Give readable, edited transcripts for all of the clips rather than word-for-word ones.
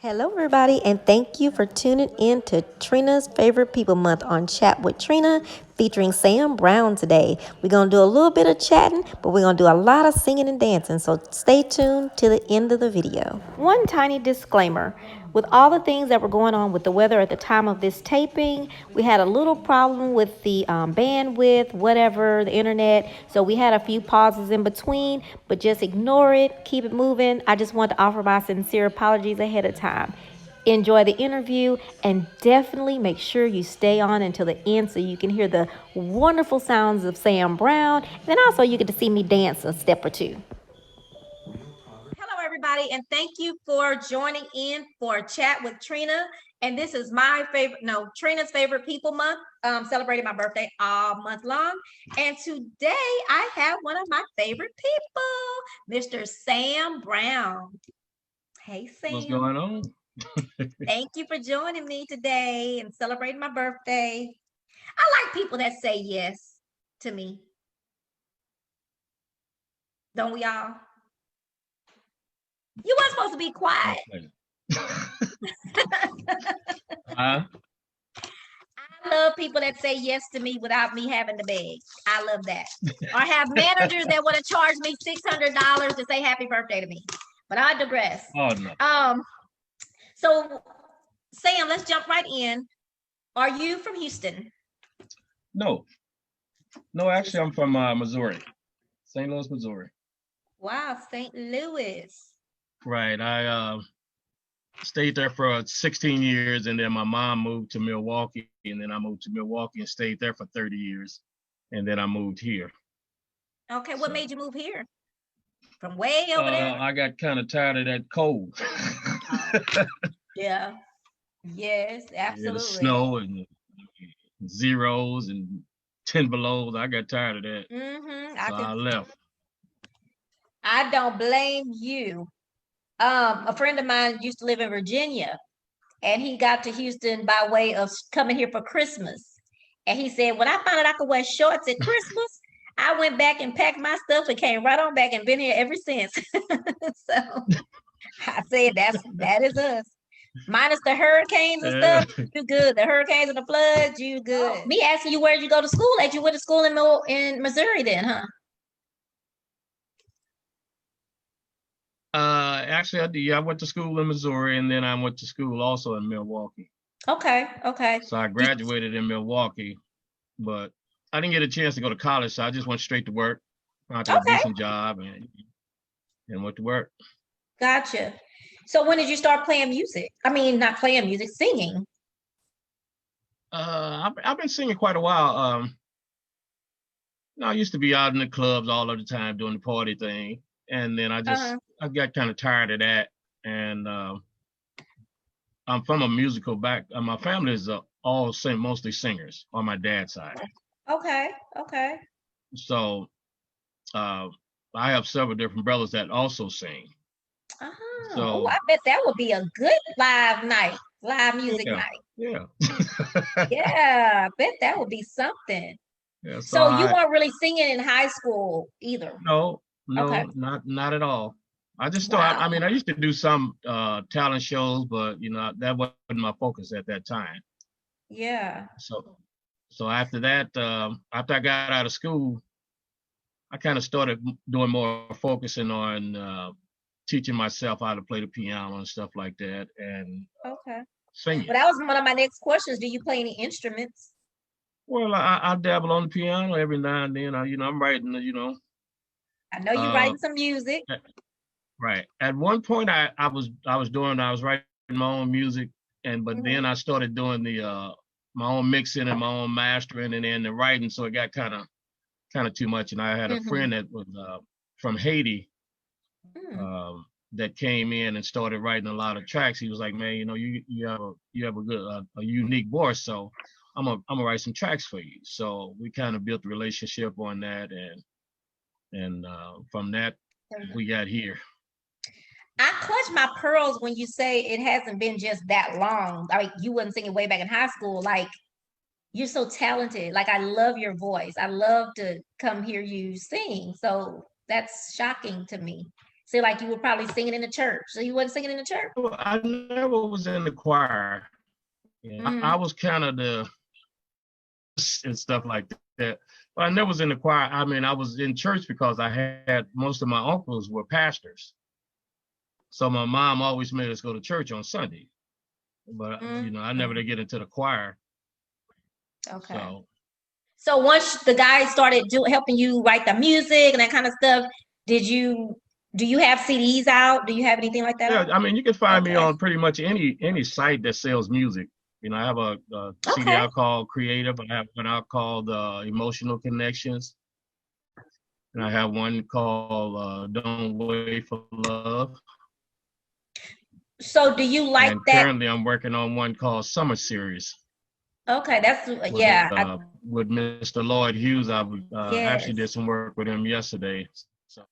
Hello, everybody, and thank you for tuning in to Trina's Favorite People Month on Chat with Trina featuring Sam Brown today. We're going to do a little bit of chatting, but we're going to do a lot of singing and dancing, so stay tuned to the end of the video. One tiny disclaimer. With all the things that were going on with the weather at the time of this taping, we had a little problem with the bandwidth, whatever, the internet. So we had a few pauses in between, but just ignore it, keep it moving. I just want to offer my sincere apologies ahead of time. Enjoy the interview and definitely make sure you stay on until the end so you can hear the wonderful sounds of Sam Brown. And then also you get to see me dance a step or two. Hello, everybody, and thank you for joining in for a chat with Trina. And this is my favorite, no, Trina's Favorite People Month, celebrating my birthday all month long. And today I have one of my favorite people, Mr. Sam Brown. Hey, Sam. What's going on? Thank you for joining me today and celebrating my birthday. I like people that say yes to me. Don't we all? You weren't supposed to be quiet. Huh? I love people that say yes to me without me having to beg. I love that. Or have managers that want to charge me $600 to say happy birthday to me. But I digress. Oh no. So Sam, let's jump right in. Are you from Houston? No, actually, I'm from Missouri, St. Louis, Missouri. Wow, St. Louis. Right. I stayed there for 16 years, and then my mom moved to Milwaukee, and then I moved to Milwaukee and stayed there for 30 years, and then I moved here. Okay, what made you move here? From way over there? I got kind of tired of that cold. Yeah. Yes, absolutely. Yeah, the snow and zeros and 10 belows. I got tired of that. So I left. I don't blame you. A friend of mine used to live in Virginia, and he got to Houston by way of coming here for Christmas. And he said, when I found out I could wear shorts at Christmas, I went back and packed my stuff and came right on back and been here ever since. So I said, that is us. Minus the hurricanes and stuff, you good. The hurricanes and the floods, you good. Me asking you where you go to school at? You went to school in Missouri then, huh? Actually, I did. I went to school in Missouri, and then I went to school also in Milwaukee. Okay. So I graduated in Milwaukee, but I didn't get a chance to go to college, so I just went straight to work. I got a decent job and went to work. Gotcha. So when did you start playing music? I mean, not playing music, singing. I've been singing quite a while. I used to be out in the clubs all of the time doing the party thing, and then I got kind of tired of that. And I'm from a musical back. My family is all mostly singers on my dad's side. Okay. So I have several different brothers that also sing. So I bet that would be a good live music night. Yeah. Yeah, I bet that would be something. Yeah, so you weren't really singing in high school either? No, okay. Not at all. I just thought, I mean, I used to do some talent shows, but that wasn't my focus at that time. Yeah. So after that, after I got out of school, I kind of started doing more focusing on teaching myself how to play the piano and stuff like that, and singing. But that was one of my next questions. Do you play any instruments? Well, I dabble on the piano every now and then. I'm writing. I know you're writing some music. Right. At one point, I was writing my own music, but then I started doing my own mixing and my own mastering, and then the writing. So it got kind of too much. And I had a friend that was from Haiti. That came in and started writing a lot of tracks. He was like, man, you have a good a unique voice, so I'm gonna write some tracks for you. So we kind of built a relationship on that, and from that we got here. I clutch my pearls when you say it hasn't been just that long. Like you wasn't singing way back in high school. Like you're so talented. Like I love your voice. I love to come hear you sing. So that's shocking to me. So like you were probably singing in the church. So you wasn't singing in the church? Well, I never was in the choir. Yeah, I was kind of the and stuff like that. But I never was in the choir. I mean, I was in church because I had most of my uncles were pastors. So my mom always made us go to church on Sunday. But you know, I never did get into the choir. Okay. So once the guys started helping you write the music and that kind of stuff, do you have CDs out? Do you have anything like that? Yeah, I mean, you can find me on pretty much any site that sells music. You know, I have a CD I call Creative, and I have one I call Emotional Connections, and I have one called Don't Wait for Love. So do you like that? Currently, I'm working on one called Summer Series. Okay, that's with Mr. Lloyd Hughes. I actually did some work with him yesterday. So.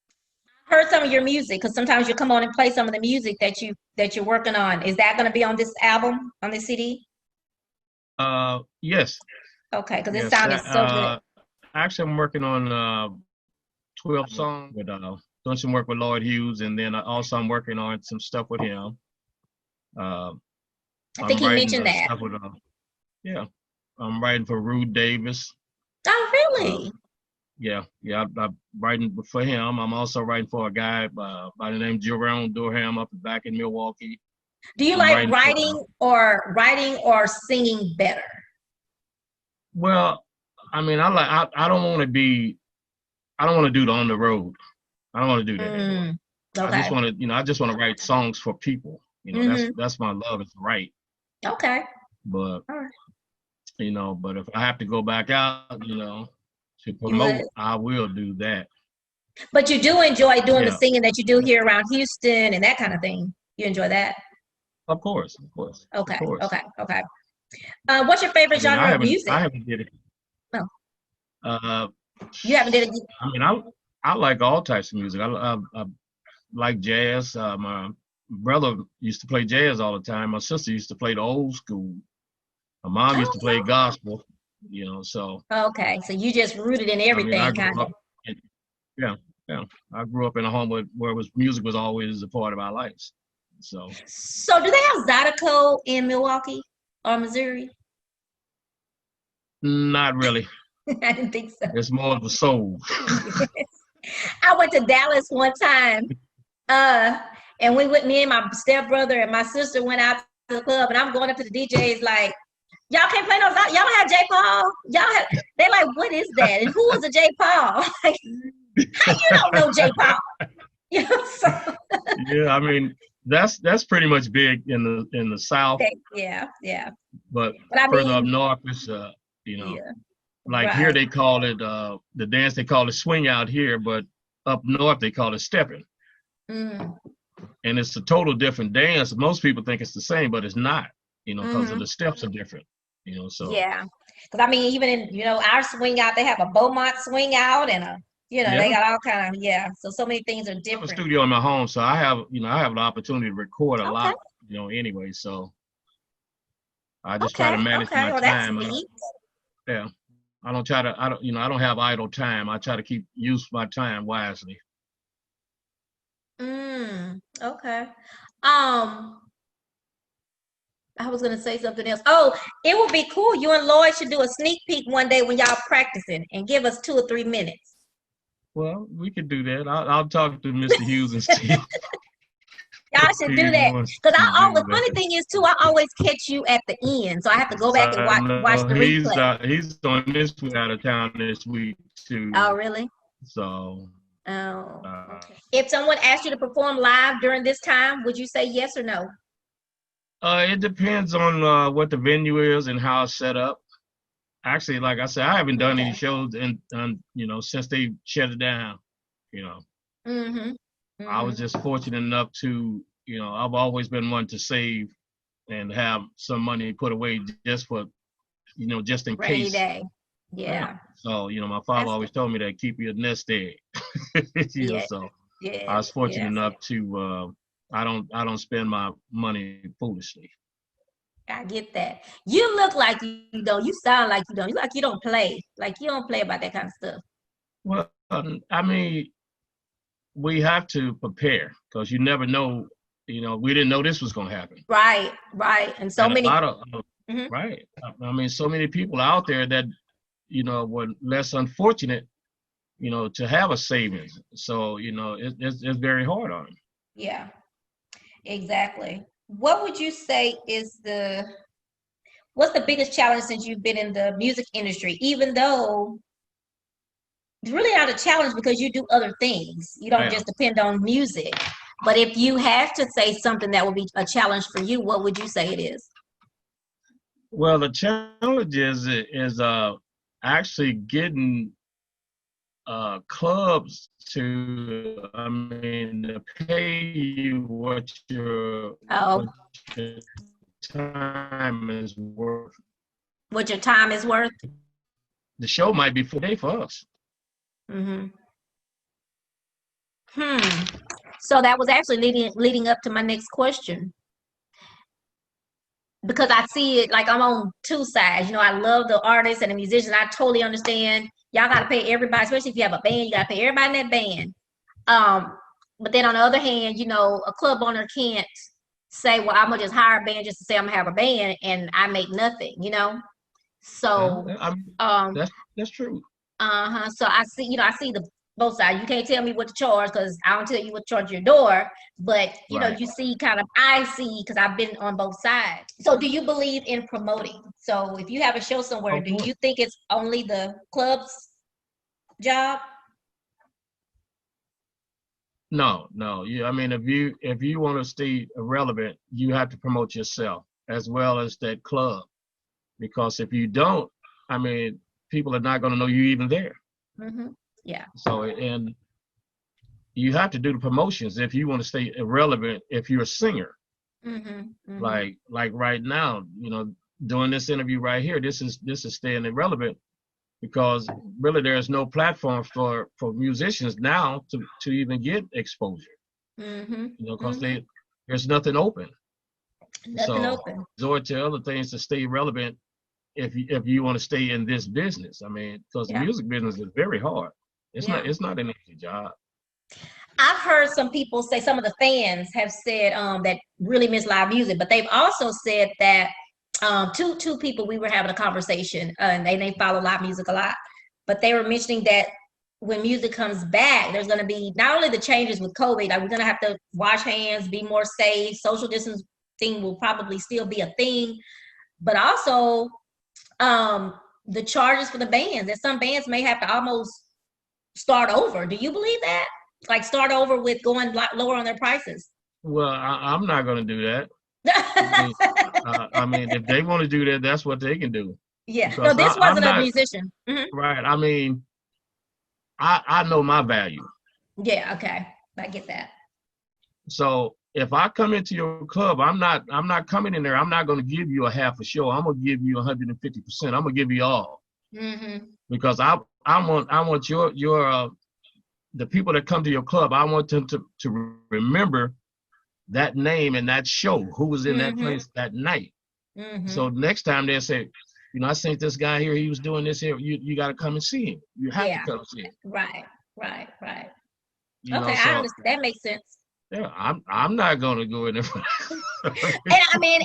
I heard some of your music because sometimes you come on and play some of the music that you're working on. Is that going to be on this album, on this CD? Yes. Okay, because it sounded so good. Actually, I'm working on 12 songs with doing some work with Lloyd Hughes, and then also I'm working on some stuff with him. I think he mentioned that. With, I'm writing for Rude Davis. Oh, really? I'm writing for him. I'm also writing for a guy by the name of Jerome Durham up back in Milwaukee. Do you like writing or singing better? Well, I mean, I don't want to do it on the road. I don't want to do that anymore. Okay. I just want to write songs for people. You know, that's my love, is to write. Okay. But but if I have to go back out, to promote, I will do that. But you do enjoy doing the singing that you do here around Houston and that kind of thing. You enjoy that? Of course. Okay. Of course. Okay. What's your favorite genre of music? I haven't did it. No. You haven't did it. I mean, I like all types of music. I like jazz. My brother used to play jazz all the time. My sister used to play the old school. My mom used to play gospel. So. Okay, so you just rooted in everything, kind of. Yeah. I grew up in a home where music was always a part of our lives. So do they have Zydeco in Milwaukee or Missouri? Not really. I didn't think so. It's more of a soul. I went to Dallas one time, and me and my stepbrother and my sister went out to the club, and I'm going up to the DJs like, y'all can't play no, y'all don't have J. Paul. They're like, what is that? And who was a J. Paul? Like, how you don't know J. Paul? Yeah, I mean, that's pretty much big in the South. Yeah. But further up north, it's here they call it the dance, they call it swing out here, but up north they call it stepping. And it's a total different dance. Most people think it's the same, but it's not. Because of the steps are different. So yeah, because I mean, even in our swing out, they have a Beaumont swing out and they got all kind of So many things are different. I have a studio in my home, so I have an opportunity to record a lot. Anyway, so I just try to manage my time. I don't have idle time. I try to use my time wisely. Okay. I was going to say something else. Oh, it would be cool. You and Lloyd should do a sneak peek one day when y'all practicing and give us 2 or 3 minutes. Well, we could do that. I'll talk to Mr. Hughes and see. Y'all should do that. Because the funny thing is, too, I always catch you at the end. So I have to go back and watch the replay. He's on this week out of town this week, too. Oh, really? So. Okay. If someone asked you to perform live during this time, would you say yes or no? It depends on what the venue is and how it's set up. Actually, like I said, I haven't done any shows since they shut it down. I was just fortunate enough to, I've always been one to save and have some money put away just for, just in rainy case. Day. Yeah. So, my father always told me that keep your nest egg. So I was fortunate enough to. I don't spend my money foolishly. I get that. You look like you don't. You sound like you don't. You like you don't play. Like you don't play about that kind of stuff. Well, I mean, we have to prepare because you never know. You know, we didn't know this was going to happen. Right, right. And so And a many. lot of, Mhm. right. I mean, so many people out there that, you know, were less unfortunate, you know, to have a savings. So, you know, it's very hard on them. Yeah, exactly. What would you say is what's the biggest challenge since you've been in the music industry? Even though it's really not a challenge because you do other things. You don't Yeah. just depend on music. But if you had to say something that would be a challenge for you, what would you say it is? Well, the challenge is actually getting clubs to, I mean, to pay you Oh, what your time is worth. what your time is worth? The show might be full day for us. Mm-hmm. So that was actually leading up to my next question. Because I see it like I'm on two sides. You know, I love the artists and the musicians. I totally understand. Y'all got to pay everybody, especially if you have a band. You got to pay everybody in that band. But then on the other hand, you know, a club owner can't say, "Well, I'm gonna just hire a band just to say I'm gonna have a band and I make nothing." You know, Yeah, so I mean, um, that's true. So I see, you know, I see the both sides. You can't tell me what to charge because I don't tell you what to charge your door. But you know, Right. you see kind of I see because I've been on both sides. So do you believe in promoting? So if you have a show somewhere, Of do course. you think it's only the club's job? No, no. Yeah, I mean, if you want to stay relevant, you have to promote yourself as well as that club. Because if you don't, I mean, people are not going to know you even there. Mm-hmm. Yeah. So, and you have to do the promotions if you want to stay relevant. If you're a singer, Mm-hmm. Mm-hmm. like right now, you know, doing this interview right here, this is staying relevant because really there's no platform for musicians now to even get exposure. Mm-hmm. You know, because Mm-hmm. there's nothing open. Nothing So open. resort to other things to stay relevant if you want to stay in this business. I mean, because the Yeah. music business is very hard. Yeah. It's not an easy job. I've heard some people say some of the fans have said that really miss live music, but they've also said that two people we were having a conversation and they follow live music a lot, but they were mentioning that when music comes back, there's going to be not only the changes with COVID, like we're going to have to wash hands, be more safe, social distancing will probably still be a thing, but also the charges for the bands. That some bands may have to almost start over. Do you believe that? Like start over with going lower on their prices? Well, I'm not going to do that. I mean, if they want to do that, that's what they can do. Yeah. No, Because this I'm wasn't a not musician. Hmm. right. I mean, I know my value. Yeah. Okay. I get that. So if I come into your club, I'm not coming in there. I'm not going to give you a half a show. I'm going to give you 150%. I'm going to give you all Hmm. because I want your the people that come to your club. I want them to remember that name and that show, who was in that Hmm. place that night. Hmm. So next time they'll say, you know, I seen this guy here. He was doing this here. You got to come and see him. You have to Yeah. come see him. Right. Right. Right. You Okay. know, I so understand. That makes sense. yeah, I'm not gonna go in there. And I mean,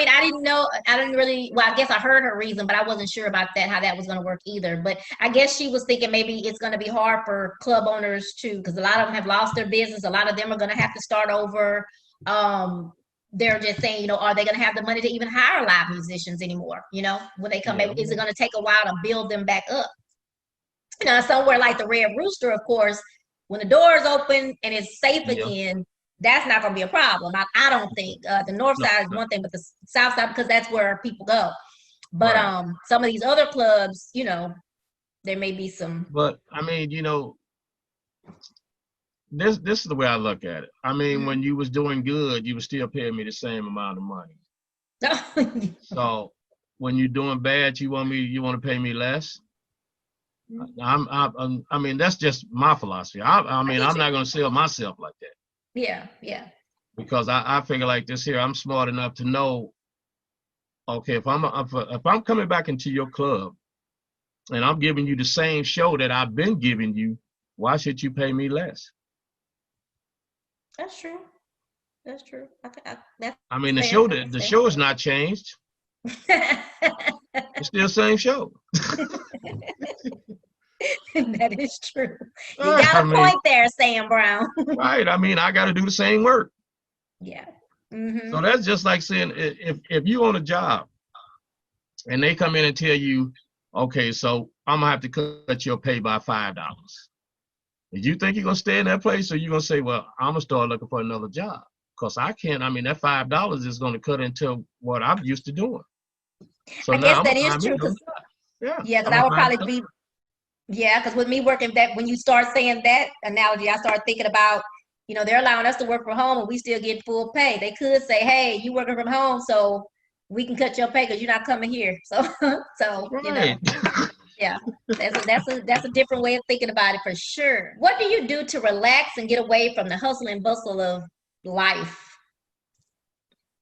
I didn't know, I didn't really, well, I guess I heard her reason, but I wasn't sure about that, how that was going to work either. But I guess she was thinking maybe it's going to be hard for club owners too, because a lot of them have lost their business. A lot of them are going to have to start over. They're just saying, you know, are they going to have the money to even hire live musicians anymore? You know, when they come back, Yeah, is it going to take a while to build them back up? You know, somewhere like the Red Rooster, of course, when the doors open and it's safe yeah. again, that's not going to be a problem. I don't think the north No, side is no, one thing, but the south side, because that's where people go. But right. some of these other clubs, you know, there may be some. But I mean, you know, this is the way I look at it. I mean, Mhm. when you was doing good, you was still paying me the same amount of money. So when you're doing bad, you want to pay me less. I mean, that's just my philosophy. I I mean, get I'm you. not gonna sell myself like that Yeah, yeah. because I figure like this here. I'm smart enough to know. Okay, if I'm coming back into your club and I'm giving you the same show that I've been giving you, why should you pay me less? That's true. That's true. That's I mean, the fair. show That's the show has not changed. fair. It's still the same show. That is true. You Right. got I a mean, point there, Sam Brown. right. I mean, I got to do the same work. Yeah. So that's just like saying if you on a job and they come in and tell you, okay, so I'm gonna have to cut your pay by $5. Did you think you're gonna stay in that place, or you gonna say, well, I'm gonna start looking for another job? Because I can't. I mean, that $5 is gonna cut into what I'm used to doing. So I now guess I'm that gonna is find me true another because job. Yeah, yeah, because I'm I gonna would find probably be yeah, because with me working that when you start saying that analogy, I start thinking about, they're allowing us to work from home and we still get full pay. They could say, hey, you working from home, so we can cut your pay because you're not coming here. So right. yeah, that's a different way of thinking about it for sure. What do you do to relax and get away from the hustle and bustle of life?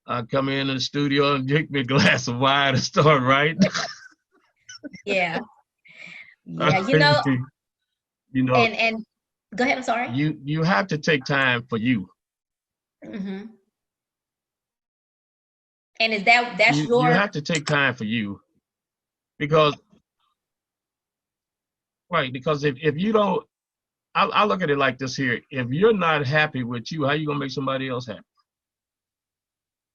I come in the studio and drink me a glass of wine and start writing. Yeah, I yeah, mean, you know, and go ahead. I'm sorry. you have to take time for you. hmm And is that's You your have to take time for you because right, because if you don't, I look at it like this here. If you're not happy with you, how you gonna make somebody else happy?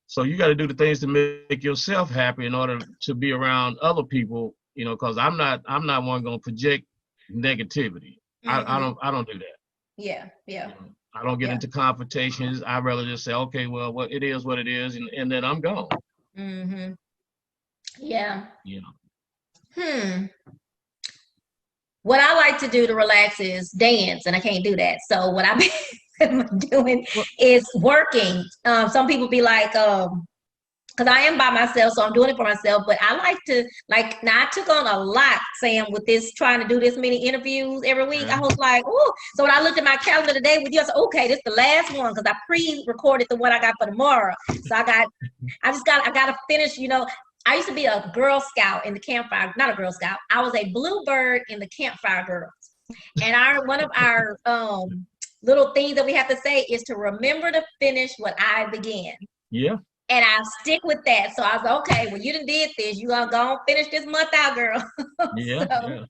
So you got to do the things to make yourself happy in order to be around other people. Because I'm not one gonna project negativity. I don't do that. yeah, yeah, I don't get yeah. into confrontations. I'd rather just say, okay, well, what it is, what it is, and then I'm gone. hmm Yeah. You know. Hmm. What I like to do to relax is dance, and I can't do that. So what I've been doing Well, is working. Some people be like, because I am by myself, so I'm doing it for myself. But I like to now I took on a lot, Sam, with this trying to do this many interviews every week. yeah, I was like, oh. So when I looked at my calendar today with you, I said, okay, this is the last one because I pre-recorded the one I got for tomorrow. So I gotta finish. I used to be a Girl Scout in the campfire, not a Girl Scout. I was a bluebird in the campfire girls. And one of our little things that we have to say is to remember to finish what I began. yeah, And I stick with that. So I was like, okay, well, you done did this. You gonna go and finish this month out, girl. yeah, So, yeah,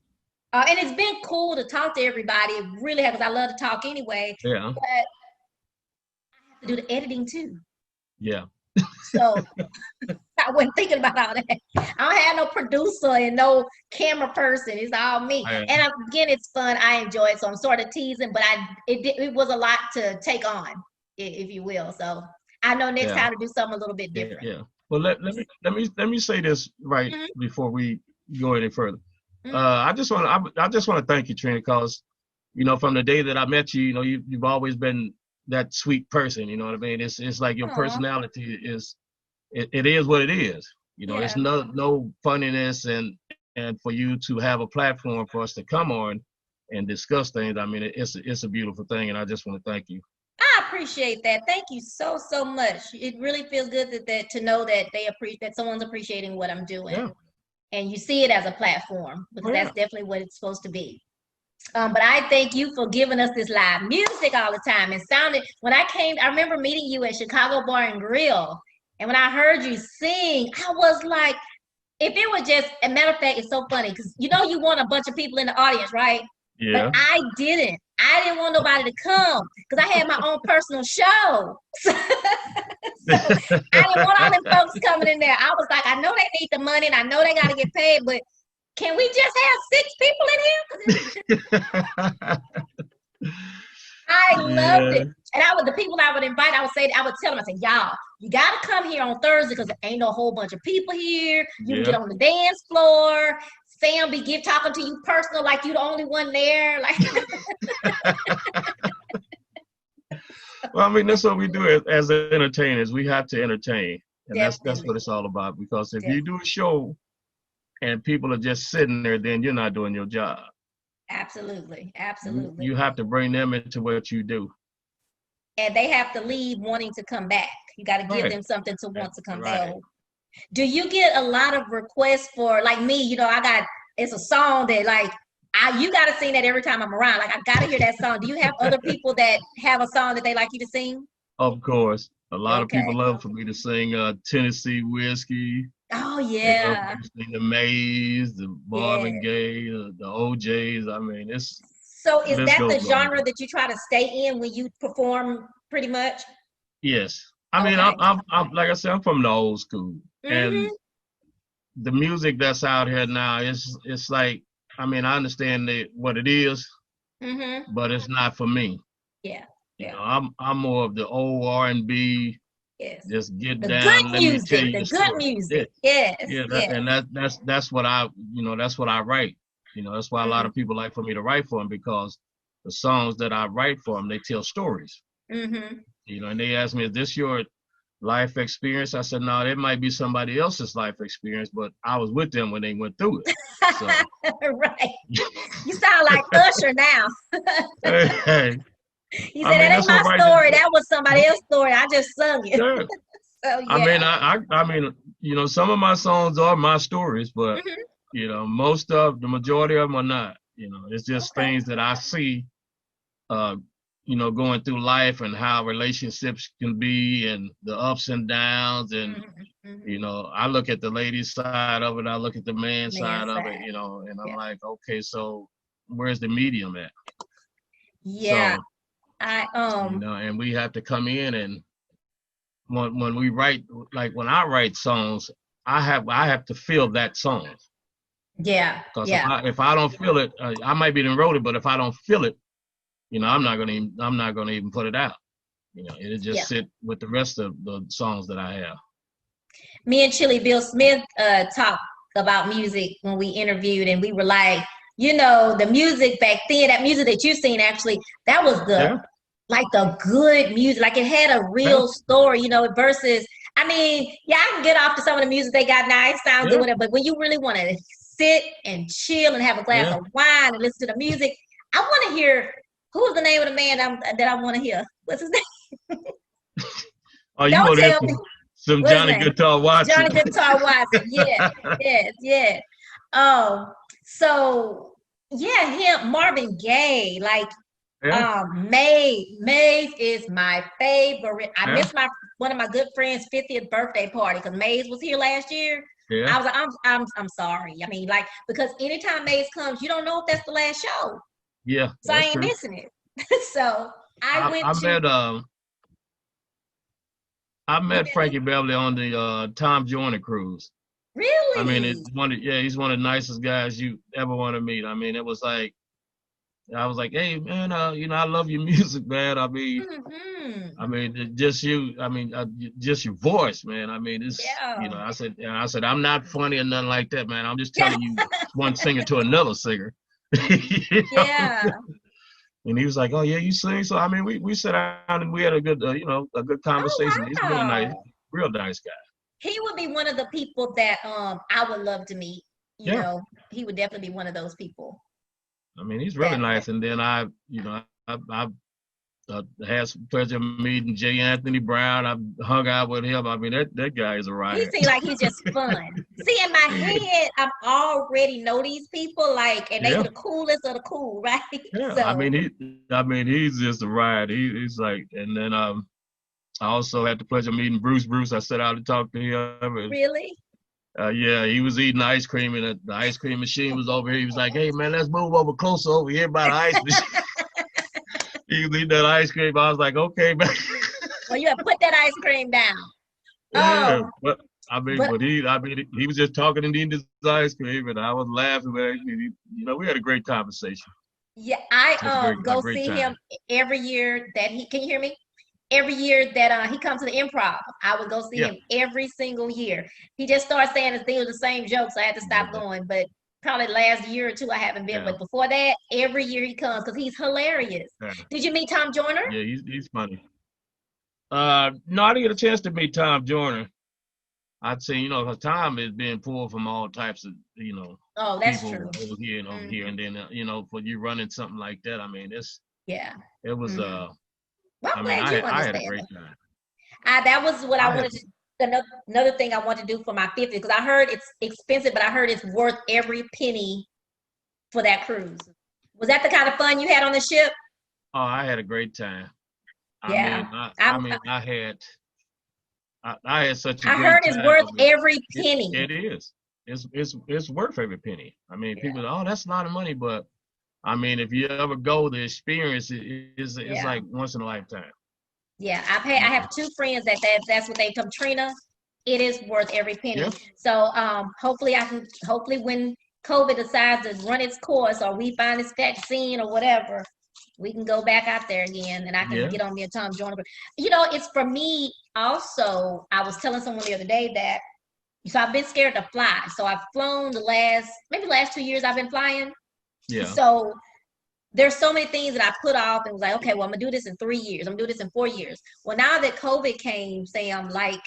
and it's been cool to talk to everybody. It really has, because I love to talk anyway. yeah, But I have to do the editing too. yeah, So I wasn't thinking about all that. I don't have no producer and no camera person. It's all me. yeah, And again, it's fun. I enjoy it. So I'm sort of teasing, but it was a lot to take on, if you will. So I know next yeah, time to do something a little bit yeah, different. yeah. Well, let me say this right Mhm, before we go any further. mhm. I just want to thank you, Trina, because from the day that I met you, you've always been that sweet person. You know what I mean? It's like your Aw, personality is it is what it is. It's yeah, no funniness, and for you to have a platform for us to come on and discuss things. I mean, it's a beautiful thing, and I just want to thank you. I appreciate that. Thank you so, so much. It really feels good that to know that that someone's appreciating what I'm doing, Yeah, and you see it as a platform, because oh, that's yeah, definitely what it's supposed to be. But I thank you for giving us this live music all the time. It sounded, when I remember meeting you at Chicago Bar and Grill. And when I heard you sing, I was like, if it was just, a matter of fact, it's so funny because you want a bunch of people in the audience, right? But yeah. I didn't. I didn't want nobody to come because I had my own personal show. So I didn't want all them folks coming in there. I was like, I know they need the money and I know they got to get paid, but can we just have 6 people in here? I loved Yeah, it. And the people I would invite, I would tell them, I said, y'all, you got to come here on Thursday because there ain't no whole bunch of people here. You can get yeah. on the dance floor. Sam be talking to you personal, like you the only one there. Like, Well, I mean, that's what we do as entertainers. We have to entertain, and that's definitely, what it's all about. Because if you definitely, do a show and people are just sitting there, then you're not doing your job. absolutely, You absolutely. have to bring them into what you do. And they have to leave wanting to come back. You got to give Right. them something to want to come back. Right. Do you get a lot of requests for, like me, it's a song that like You got to sing that every time I'm around. Like, I got to hear that song. Do you have other people that have a song that they like you to sing? Of course, a lot of people Okay. love for me to sing Tennessee Whiskey. Oh, They love for yeah. me to sing the Mays, the Yeah. Marvin Gaye, the OJs. I mean, it's So the is list that goes the on. genre that you try to stay in when you perform pretty much? Yes, I mean, Okay. I'm like I said, I'm from the old school, and Mm-hmm. the music that's out here now, it's like, I mean, I understand what it is, Mm-hmm. but it's not for me. Yeah. You Yeah. know, I'm more of the old R&B. Yes. Just get The good down. Let me tell music. you The the good story. Yeah, music. Yes. yeah, Yes. and that's what that's what I write. You know, that's why a lot of people like for me to write for them, because the songs that I write for them, they tell stories. Mm-hmm. You know, and they ask me, "Is this your life experience?" I said, "No, it might be somebody else's life experience, but I was with them when they went through it." So, Right. You sound like Usher now. hey, He I said, mean, that ain't that's what my writing. story. That was somebody else's story. I just sung it. Yeah. So, I mean, yeah. I mean, you know, some of my songs are my stories, but Hmm. you know, the majority of them are not. You know, it's just Okay. things that I see, uh, you know, going through life and how relationships can be and the ups and downs. And, Hmm. you Hmm. know, I look at the lady's side of it, I look at the man's Man side of it, side. you know, and I'm Yeah. like, okay, so where's the medium at? Yeah. So, I you know, and we have to come in, and when we write, like when I write songs, I have to feel that song. yeah. Because Yeah. if I don't feel it, I might be done wrote it, but if I don't feel it, you know, I'm not gonna even put it out. You know, it'll Yeah. just sit with the rest of the songs that I have. Me and Chili Bill Smith talked about music when we interviewed, and we were like, the music back then, that music that you seen, actually, that was Yeah, the good music. Like, it had a yeah, real story, versus, I mean, yeah, I can get off to some of the music they got now. It sound good, yeah, whatever. But when you really want to sit and chill and have a glass yeah. of wine and listen to the music, I want to hear, who's the name of the man that I want to hear? What's his name? Oh, you Don't want to hear tell me. some What's his Johnny name? Guitar Watson? Johnny Guitar Watson. Yes, yes, yes. Oh, so yeah, him, Marvin Gaye, like Yeah, Maze is my favorite. I yeah, missed one of my good friends' 50th birthday party because Maze was here last year. yeah, I was like, I'm sorry. I mean, like, because anytime Maze comes, you don't know if that's the last show. yeah. So I That's ain't true. missing it. So I I went to met Frankie Beverly on the Tom Joyner cruise. I mean, really. he's one of the nicest guys you ever want to meet. I mean, it was like, I was like, hey man, you know, I love your music, man. Hmm. I mean, just you. I mean, just your voice, man. I mean, it's, you Yeah. know, I said, I'm not funny or nothing like that, man. I'm just Yeah. telling you, one singer to another singer. You know? Yeah. And he was like, oh yeah, you sing. So I mean, we sat down and we had a good, you know, a good Oh, conversation. He's really nice, wow. real nice guy. He would be one of the people that I would love to meet. Yeah. He would definitely be one of those people. I mean, he's really That, nice. And then you know, I had some pleasure of meeting J. Anthony Brown. I hung out with him. I mean, that guy is a he riot. seems like he's just fun. See, in my head, I already know these people, like, and they Yeah, the coolest of the cool, right? yeah. So, I mean, he's just a riot. He's like, and then I also had the pleasure of meeting Bruce. Bruce, I sat out to talk to him, and really? yeah, he was eating ice cream, and the ice cream machine was over here. He was like, "Hey man, let's move over closer over here by the ice machine." He was eating that ice cream. I was like, "Okay, man." Well, you have put that ice cream down. Yeah, Oh, but but I mean, he was just talking and eating his ice cream, and I was laughing. Man, you know, we had a great conversation. yeah, It was a go great see him time. every year that he can you hear me? Every year that he comes to the improv, I would go see Yeah, him every single year. He just started saying the same jokes. So I had to stop yeah, going, but probably the last year or two I haven't been. yeah, But before that, every year he comes because he's hilarious. yeah. Did you meet Tom Joyner? Yeah, he's funny. No, I didn't get a chance to meet Tom Joyner. I'd say, you know, her time is being pulled from all types of, you know, Oh, that's people true. over Hmm. here, and then you know, for you running something like that, I mean, Yeah. it was Hmm. Well, I I'm mean, glad you I had a understand great that. time. That was what I I had wanted to. Another thing I want to do for my 50th because I heard it's expensive, but I heard it's worth every penny for that cruise? Was that the kind of fun you had on the ship? Oh, I had a great time. I Yeah. mean, I, I I, mean, I had such a I great heard it's time. worth I mean, every penny. it is. It's worth every penny. I mean, Yeah. people, oh, that's a lot of money, but I mean, if you ever go, the experience is it's Yeah. like once in a lifetime. Yeah. I have two friends that's what they come. Trina, it is worth every penny. Yeah, So hopefully when COVID decides to run its course or we find this vaccine or whatever, we can go back out there again and I can yeah, get on me a Tom Joyner. It's for me also. I was telling someone the other day that so I've been scared to fly. So I've flown maybe the last 2 years I've been flying. yeah. So there's so many things that I put off and was like, okay, well, I'm gonna do this in 3 years. I'm gonna do this in 4 years. Well, now that COVID came, Sam, like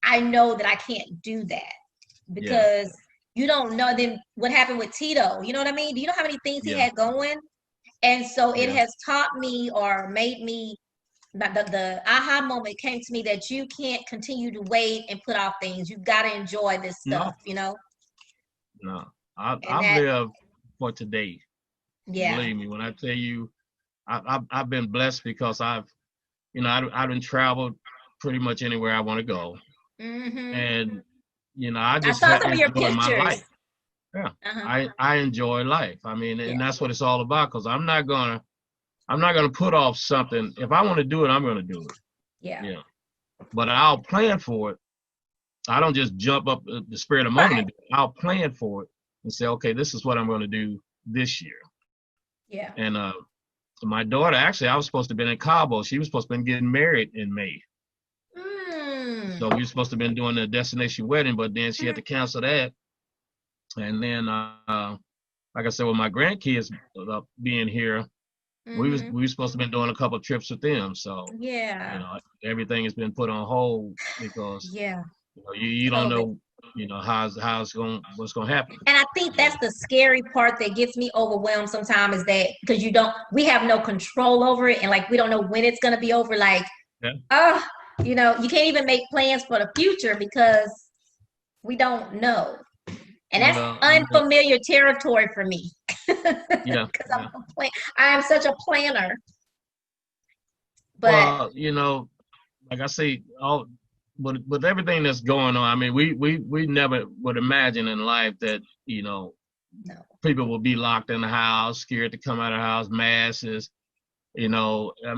I know that I can't do that Yeah, because you don't know then what happened with Tito. You know what I mean? Do you know how many things he yeah, had going? And so it yeah. has taught me or made me the aha moment came to me that you can't continue to wait and put off things. You got to enjoy this No, stuff. no. And I've that, lived for today. yeah. Believe me when I tell you, I've been blessed because I've been traveled pretty much anywhere I want to go, Hmm. and I I just saw some of your enjoy my pictures. life. Yeah, Uh-huh. I enjoy life. I mean, Yeah. and that's what it's all about. Because I'm not gonna put off something. If I want to do it, I'm gonna do it. Yeah. Yeah, but I'll plan for it. I don't just jump up the spirit of the moment Right. and do it. I'll plan for it and say, okay, this is what I'm going to do this year. Yeah. And my daughter, actually, I was supposed to have been in Cabo. She was supposed to have been getting married in May. Mm. So we were supposed to have been doing a destination wedding, but then she had to cancel that. And then, like I said, with my grandkids being here, Hmm. we were supposed to have been doing a couple of trips with them. So, Yeah. everything has been put on hold because Yeah. you don't COVID. know, what's going to happen. And I think that's the scary part that gets me overwhelmed sometimes is that because we have no control over it and like we don't know when it's going to be over. Like, Yeah. oh, you can't even make plans for the future because we don't know. And that's Well, unfamiliar territory for me. yeah, Because yeah. I am such a planner. But Well, like I say, with everything that's going on, I mean, we never would imagine in life that no. people will be locked in the house, scared to come out of the house, masses. I mean, I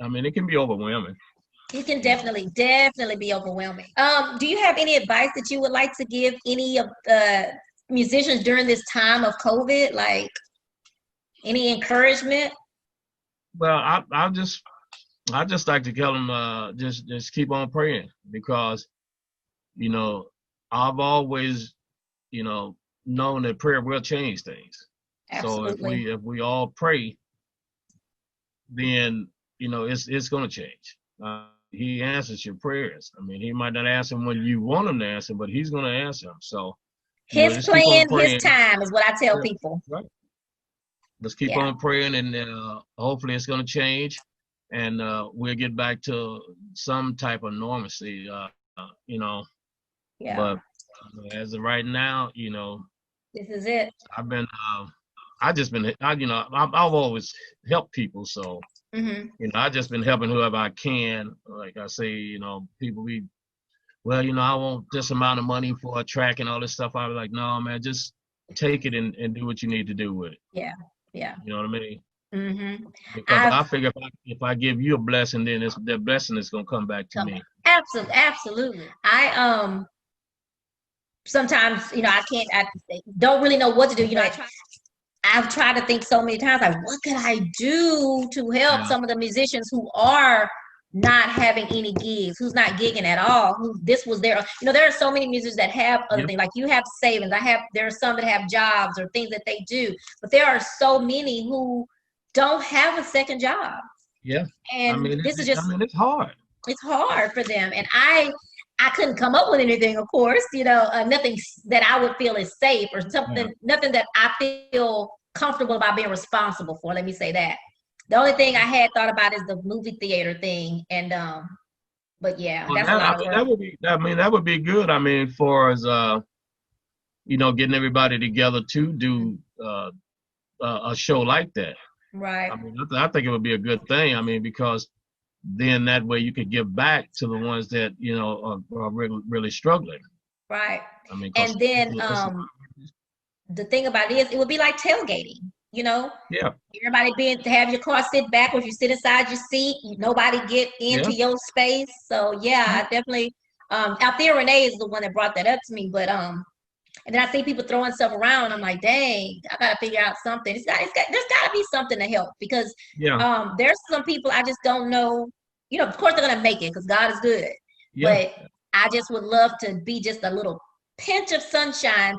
mean, it can be overwhelming. It can definitely be overwhelming. Do you have any advice that you would like to give any of the musicians during this time of COVID? Like any encouragement? Well, I just like to tell them, just keep on praying because you know I've always known that prayer will change things. So Absolutely. if we all pray, then it's going to change. He answers your prayers. I mean, he might not answer them when you want him to answer, but he's going to answer them. So His just keep on plan, his praying. time is what I tell Yeah, people. right. Just keep Yeah. on praying, and hopefully it's going to change, and we'll get back to some type of normalcy. You know, Yeah. but as of right now, This is it. I've been, I just been, I've always helped people, so Hmm. I just been helping whoever I can. Like I say, people well, I want this amount of money for a track and all this stuff. I was like, no, man, just take it and do what you need to do with it. Yeah. Yeah. You know what I mean? Hmm. Because I figure if I give you a blessing, then the blessing is gonna come back to me. Absolutely. I sometimes I don't really know what to do. I've tried to think so many times, like, what could I do to help Yeah, some of the musicians who are not having any gigs, who's not gigging at all, who this was their, there are so many musicians that have other yep, things, like you have savings. There are some that have jobs or things that they do, but there are so many who don't have a second job. yeah. I And mean, this is just, it's hard. it's hard for them. And I couldn't come up with anything, of course, nothing that I would feel is safe or Yeah. something, nothing that I feel comfortable about being responsible for. Let me say that. The only thing I had thought about is the movie theater thing. And, but yeah, Well, that's a lot I of mean, work. that would be good. I mean, for as getting everybody together to do a show like that. Right. I mean, I think it would be a good thing. I mean, because then that way you could give back to the ones that are really, really struggling. Right. I mean, And then the thing about it is, it would be like tailgating. yeah, Everybody being to have your car sit back, or if you sit inside your seat, nobody get into your space. So yeah, I definitely. Out there, Renee is the one that brought that up to me. But and then I see people throwing stuff around. I'm like, dang, I gotta figure out something. There's gotta be something to help, because there's some people I just don't know. Of course they're gonna make it because God is good. yeah. But I just would love to be just a little pinch of sunshine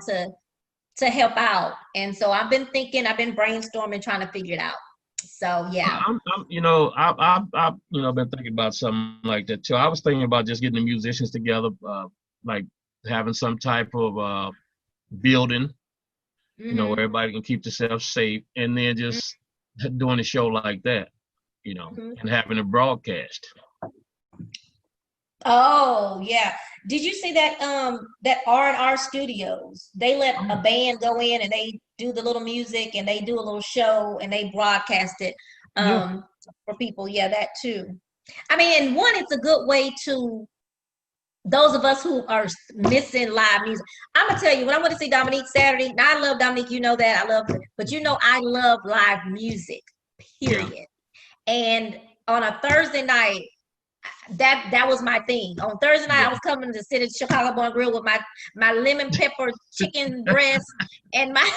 to help out. And so I've been brainstorming, trying to figure it out. So yeah. I've been thinking about something like that too. I was thinking about just getting the musicians together, like having some type of building, where everybody can keep themselves safe, and then just doing a show like that, and having a broadcast. Oh yeah. Did you see that that R&R Studios? They let a band go in and they do the little music and they do a little show and they broadcast it for people. Yeah, that too. I mean, and one, it's a good way to those of us who are missing live music. I'm gonna tell you, when I went to see Dominique Saturday, now I love Dominique, you know that. I love her, but I love live music, period. Yeah. And on a Thursday night, that was my thing. On Thursday night, I was coming to sit at Chicago Bar and Grill with my lemon pepper chicken breast and my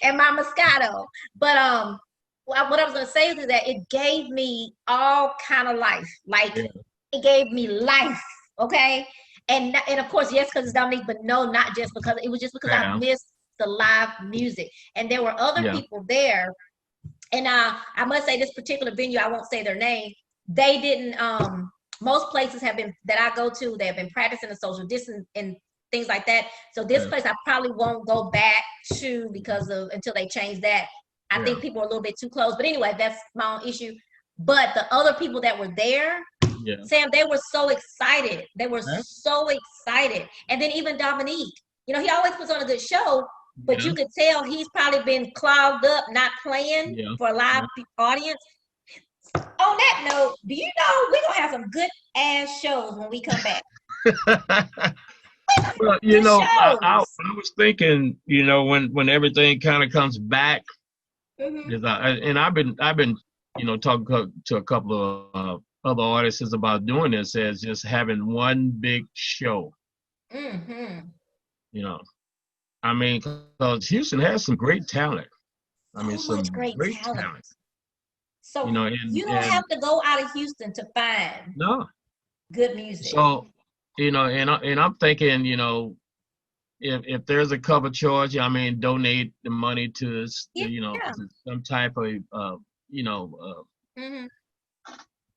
Moscato. But what I was gonna say is that it gave me all kind of life. Like it gave me life. Okay. And of course, yes, because it's Dominique, but no, not just because it was just because I missed the live music. And there were other people there. And I must say, this particular venue, I won't say their name, they didn't most places have been that I go to, they have been practicing the social distance and things like that. So this place I probably won't go back to until they change that. I think people are a little bit too close. But anyway, that's my own issue. But the other people that were there, Sam, they were so excited. They were so excited. And then even Dominique, he always puts on a good show, but you could tell he's probably been clogged up, not playing for a live audience. On that note, do you know we're going to have some good ass shows when we come back? Well, I was thinking, when everything kind of comes back, I've been talking to a couple of other artists about doing this as just having one big show. I mean, because Houston has some great talent. I mean, some great talent. So you don't have to go out of Houston to find good music. So, and I'm thinking, if there's a cover charge, I mean, donate the money to to some type of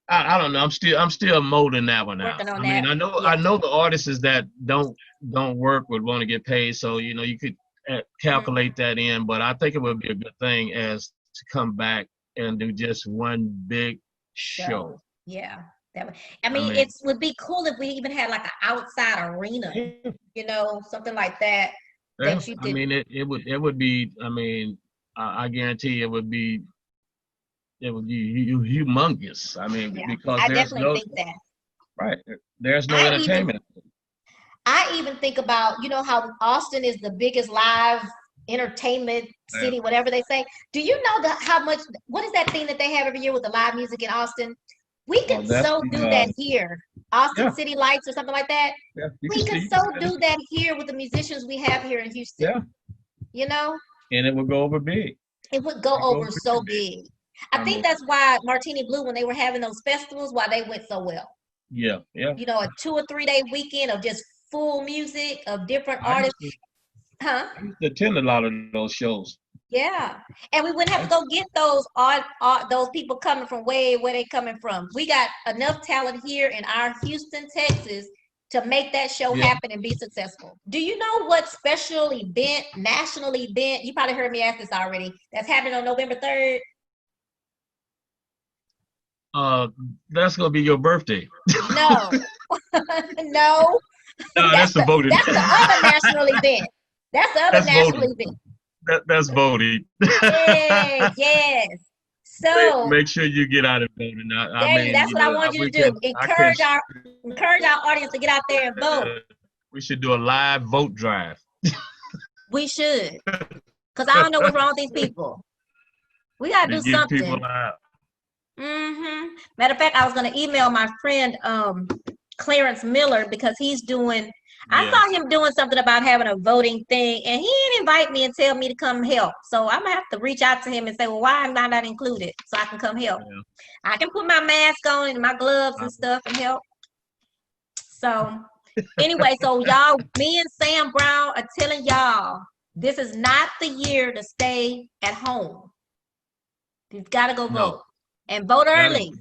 I don't know. I'm still molding that one out. I mean, I know the artists that don't work would want to get paid, so you could calculate that in. But I think it would be a good thing as to come back and do just one big show. Yeah, I mean, it would be cool if we even had like an outside arena, something like that. That you could. I mean, it would be. I mean, I guarantee it would be humongous. I mean, because I definitely think that. Right. There's no entertainment. I even think about, how Austin is the biggest live entertainment city, whatever they say. Do you know what is that thing that they have every year with the live music in Austin? We could do that here. Austin City Lights or something like that. Yeah, we could do that here with the musicians we have here in Houston. Yeah. And it would go over big. It would go over so big. I think that's why Martini Blue, when they were having those festivals, why they went so well. Yeah. A 2 or 3 day weekend of just full music of different artists. I used to attend a lot of those shows. Yeah, and we wouldn't have to go get those those people coming from where they coming from. We got enough talent here in our Houston, Texas, to make that show happen and be successful. Do you know what special event, national event? You probably heard me ask this already. That's happening on November 3rd. That's gonna be your birthday. No, no. No, that's the voting. That's the other national event. That's the other That's national voting. event. That's voting. Yes. So Make sure you get out and vote. And I there you, mean, that's you what I know, want you we to do. can. I can. Encourage our audience to get out there and vote. We should do a live vote drive. We should. Because I don't know what's wrong with these people. We gotta do To get something. people out. Matter of fact, I was gonna email my friend Clarence Miller because he's doing. I saw him doing something about having a voting thing, and he didn't invite me and tell me to come help. So I'm gonna have to reach out to him and say, well, why am I not included so I can come help? Yeah. I can put my mask on and my gloves and stuff and help. So anyway, so y'all, me and Sam Brown are telling y'all this is not the year to stay at home. You've got to go vote and vote early.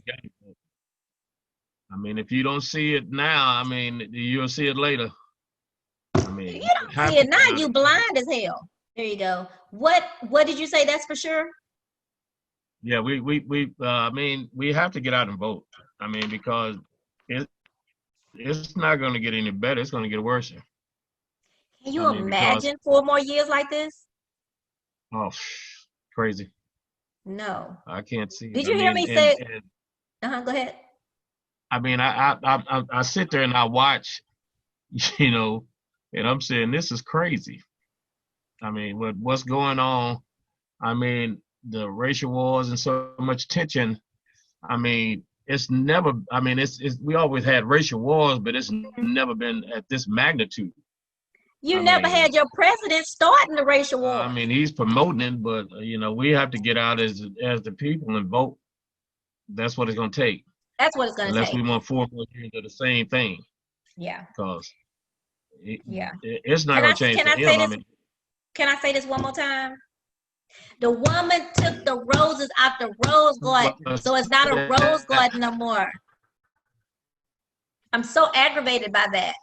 I mean, if you don't see it now, I mean, you'll see it later. I mean, you don't see it now. You blind as hell. There you go. What did you say? That's for sure. Yeah, I mean, we have to get out and vote. I mean, because it's not going to get any better. It's going to get worse. Can you imagine 4 more years like this? Oh, crazy. No. I can't see it. Did you hear me say? Go ahead. I mean, I sit there and I watch, you know, and I'm saying this is crazy. I mean, what's going on? I mean, the racial wars and so much tension. I mean, it's never. I mean, we always had racial wars, but it's never been at this magnitude. You never had your president starting the racial war. I mean, he's promoting it, but you know, we have to get out as the people and vote. That's what it's going to take. That's what it's going to take. Unless we want 4 more years of the same thing. Yeah. Because it's not going to change for him. Can I say this one more time? The woman took the roses out the rose garden, so it's not a rose garden no more. I'm so aggravated by that.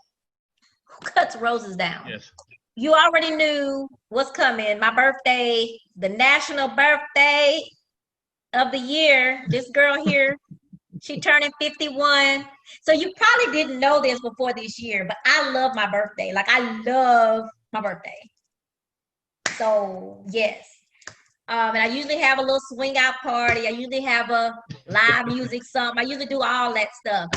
Who cuts roses down? Yes. You already knew what's coming. My birthday, the national birthday of the year. This girl here, she turning 51. So you probably didn't know this before this year, but I love my birthday. Like, I love my birthday. So yes. And I usually have a little swing out party. I usually have a live music something. I usually do all that stuff.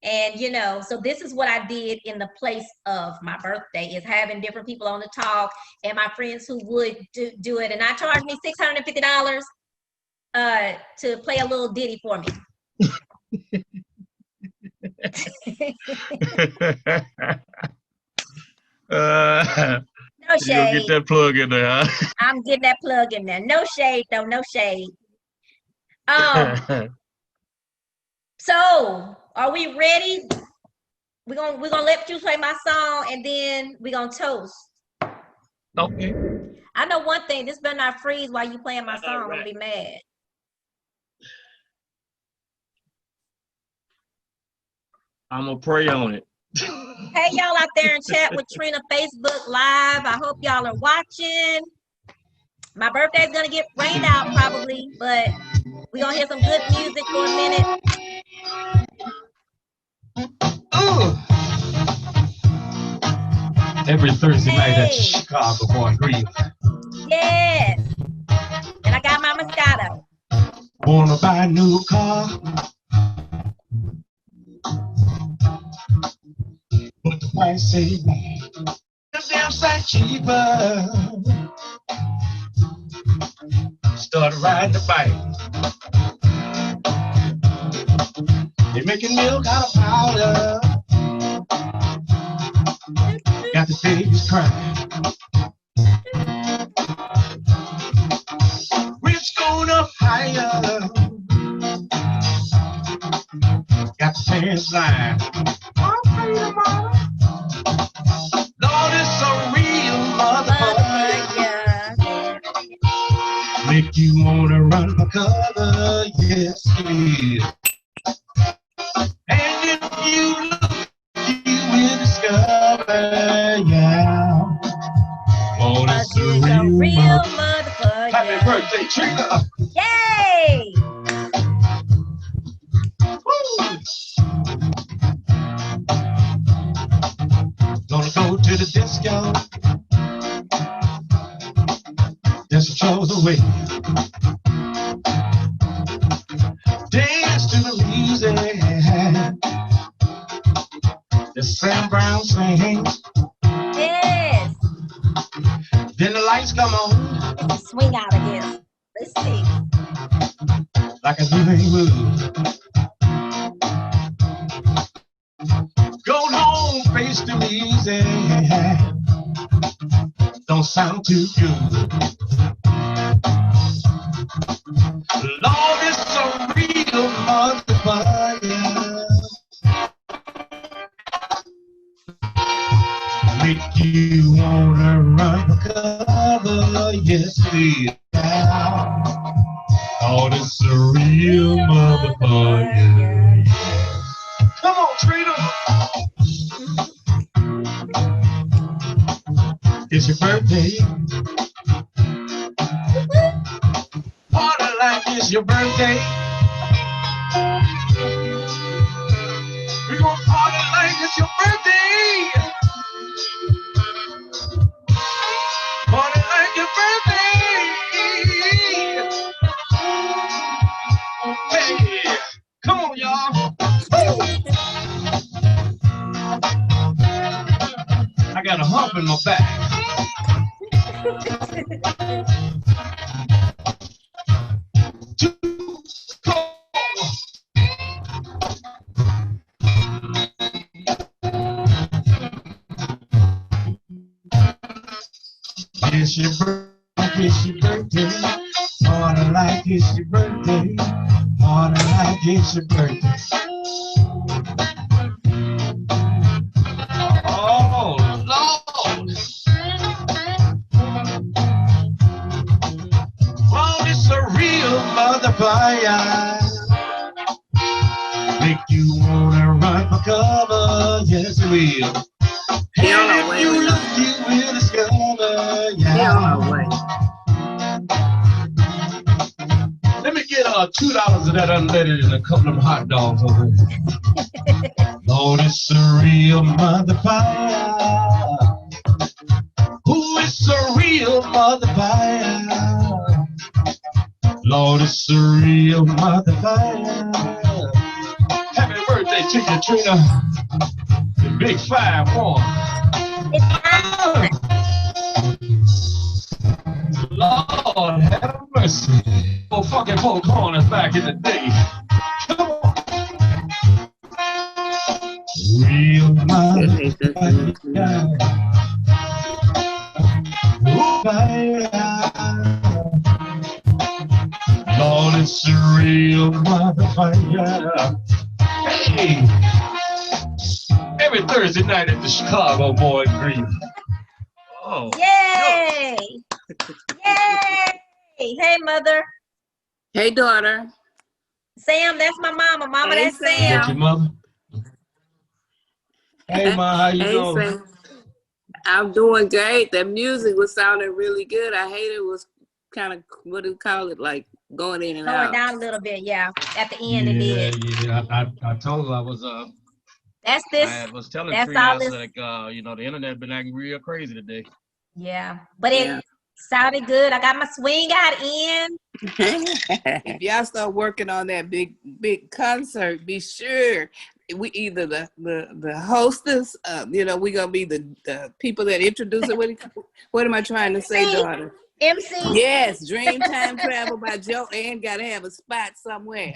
And, you know, so this is what I did in the place of my birthday, is having different people on the talk and my friends who would do it. And I charged me $650 to play a little ditty for me. No shade. You'll get that plug in there, huh? I'm getting that plug in there. No shade, though. No shade. So, are we ready? We're gonna let you play my song, and then we're gonna toast. Okay. I know one thing. This better not freeze while you playing my song. I'm gonna be mad. I'm gonna pray on it. Hey, y'all out there in chat with Trina Facebook Live. I hope y'all are watching. My birthday's gonna get rained out probably, but we're gonna hear some good music for a minute. Every Thursday night at Chicago Born Grief. Yes. And I got my Moscato. Wanna buy a new car, but the price ain't right. The damn sight cheaper. Started riding the bike. They're making milk out of powder. Got the babies crying. Rich going up higher. Got the pants line. I'll pay tomorrow. Lord, it's a real motherfucker. Make you wanna run for cover. Yes, it is. And if you look, you will discover, yeah. Oh, it's a real motherfucker. Happy birthday, Trina. Yay! Gonna go to the disco. troubles away. Dance to the music that Sam Brown sings. Yes. Then the lights come on Get the swing out, I guess. Let's see. like a healing mood. Go home, face the music. Don't sound too good. Lord, it's a real motherfucker. Make you wanna run for cover, yes it is. Oh, it's a real motherfucker. Come on, Trina. It's your birthday. Party like it's your birthday. We gon' party like it's your birthday. Party like your birthday. Hey, come on, y'all. I got a hump in my back. Too cold. It's your birthday, it's your birthday. Party like it's your birthday. Party like it's your birthday. Oh, Lord. Well, it's a real motherfucker. Make you wanna run for cover, yes it will. And if you look, you will discover, yeah. Let me get $2 of that unleaded and a couple of hot dogs over there. Lord, it's a real motherfucker. Who is a real motherfucker? Lord, it's a real motherfucker. Happy birthday to you, Trina. The big 5-1. Lord have mercy. Oh, fucking four corners back in the day. Come on. Real motherfucker. Lord, it's a real motherfucker. Hey, every Thursday night at the Chicago Boy Green. Oh. Yay! Yay! Hey, mother. Hey, daughter. Sam, that's my mama. Mama, Hey, that's Sam. That's your Sam. mother? Hey, Ma, how you Hey, doing? Sam. I'm doing great. That music was sounding really good. I hate it was kind of, what do you call it, like going in and Slow it out. down a little bit, yeah. At the end, it did. Yeah. I told her I was That's this. I was telling That's Trina, all I this. was like, the internet been acting real crazy today. Yeah, but Yeah. it sounded good. I got my swing out in. If y'all start working on that big concert, be sure we either the hostess, we're gonna be the people that introduce it. What am I trying to say, daughter? MC. Yes, Dream Time Travel by Joanne. Gotta have a spot somewhere.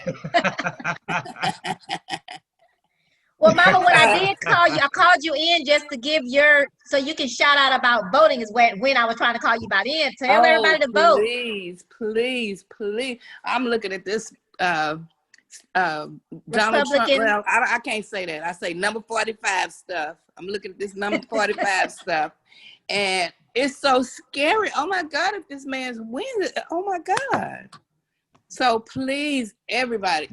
Well, Mama, when I did call you, I called you in just to give so you can shout out about voting is when I was trying to call you about in. Tell everybody to vote. Please. I'm looking at this Donald Trump. Republican. Well, I can't say that. I say number 45 stuff. I'm looking at this number 45 stuff. And it's so scary. Oh my God, if this man's wins, oh my God. So please, everybody.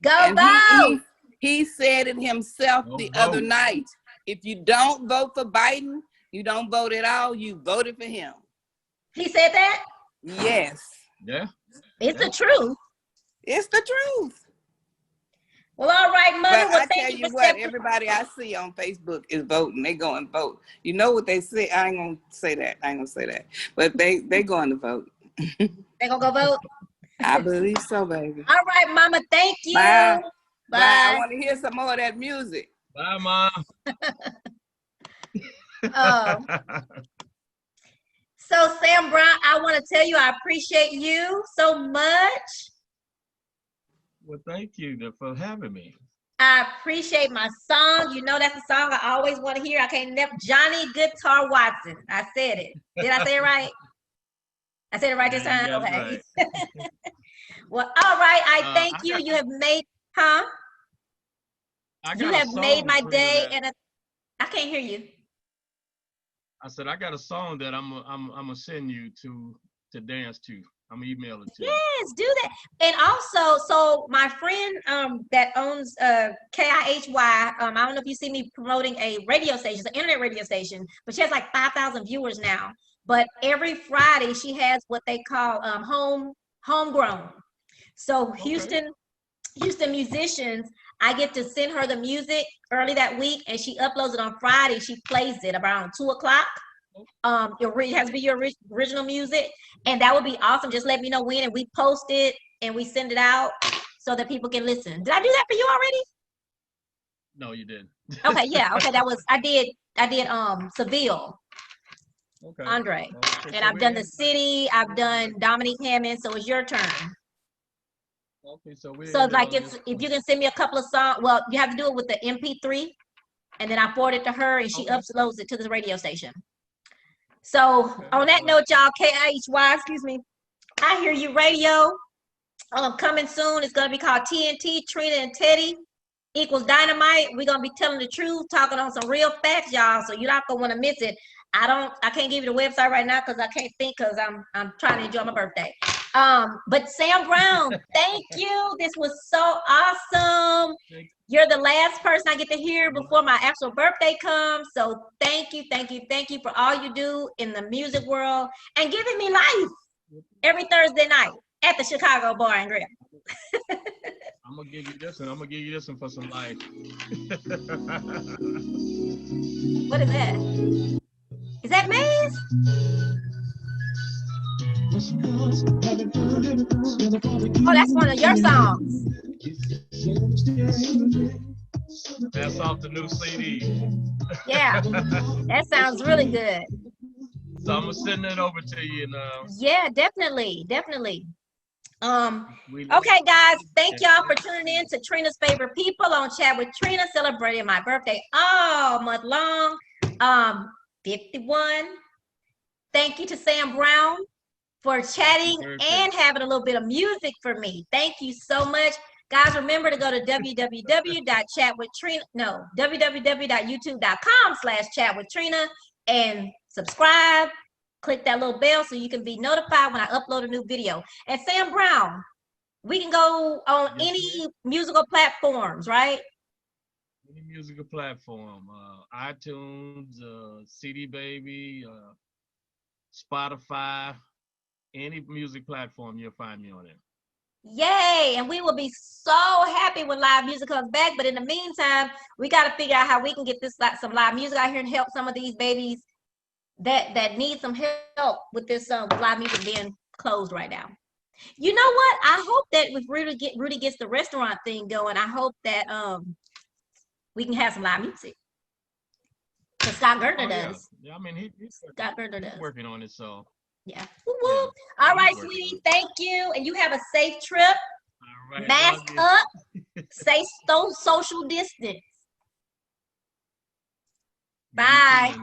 Go And vote. he said it himself the other night. If you don't vote for Biden, you don't vote at all. You voted for him. He said that? Yes. Yeah. It's the truth. It's the truth. Well, all right, Mother. But Well, I thank tell you you for what, stepping. everybody I see on Facebook is voting. They go and vote. You know what they say? I ain't gonna say that. But they going to vote. They gonna go vote. I believe so, baby. All right, Mama. Thank you. Bye. Bye. I Bye. want to hear some more of that music. Bye, Mom. So Sam Brown, I want to tell you I appreciate you so much. Well, thank you for having me. I appreciate my song. You know that's a song I always want to hear. I can't never Johnny Guitar Watson. I said it. Did I say it right? I said it right this Yeah, you time? got it Okay. right. Well, all right. I thank I you. got- You have made, huh? I You got a have made song, my Trina, day, that and I can't hear you. I said I got a song that I'm gonna send you to dance to. I'm gonna email it to you. Yes, do that. And also, so my friend that owns KIHY, I don't know if you see me promoting a radio station, it's an internet radio station, but she has like 5,000 viewers now. But every Friday she has what they call homegrown. So Okay. Houston musicians, I get to send her the music early that week, and she uploads it on Friday. She plays it around 2 o'clock. It has to be your original music, and that would be awesome. Just let me know when, and we post it and we send it out so that people can listen. Did I do that for you already? No, you didn't. Okay, yeah, okay, I did Seville, Okay. Andre, Okay, and so I've done the city, I've done Dominique Hammond, so it's your turn. Okay, so we So ended like on this. if you can send me a couple of songs, well, you have to do it with the MP3, and then I forward it to her, and she Okay. uploads it to the radio station. So on that note, y'all, KIHY, excuse me, I Hear You Radio, coming soon. It's gonna be called TNT, Trina and Teddy equals dynamite. We're gonna be telling the truth, talking on some real facts, y'all. So you're not gonna want to miss it. I can't give you the website right now because I can't think because I'm trying to enjoy my birthday. But Sam Brown, thank you. This was so awesome. You're the last person I get to hear before my actual birthday comes. So thank you for all you do in the music world and giving me life every Thursday night at the Chicago Bar and Grill. I'm gonna give you this one. I'm gonna give you this one for some life. What is that? Is that Maze? Oh, that's one of your songs. That's off the new CD. Yeah, that sounds really good. So I'm gonna send it over to you now. Yeah, definitely. Okay, guys, thank y'all for tuning in to Trina's Favorite People on Chat with Trina, celebrating my birthday all month long. 51. Thank you to Sam Brown for chatting and having a little bit of music for me. Thank you so much. Guys, remember to go to www.youtube.com/chatwithtrina and subscribe. Click that little bell so you can be notified when I upload a new video. And Sam Brown, we can go on any musical platforms, right? Any musical platform, iTunes, CD Baby, Spotify, any music platform, you'll find me on it. Yay! And we will be so happy when live music comes back. But in the meantime, we got to figure out how we can get this some live music out here and help some of these babies that need some help with this live music being closed right now. You know what? I hope that if Rudy gets the restaurant thing going, I hope that we can have some live music. Because Scott Gertner does. Yeah, I mean he's working on it, so yeah. Woo-woo. All right, sweetie. Thank you. And you have a safe trip. All right, mask up. Stay social distance. Bye.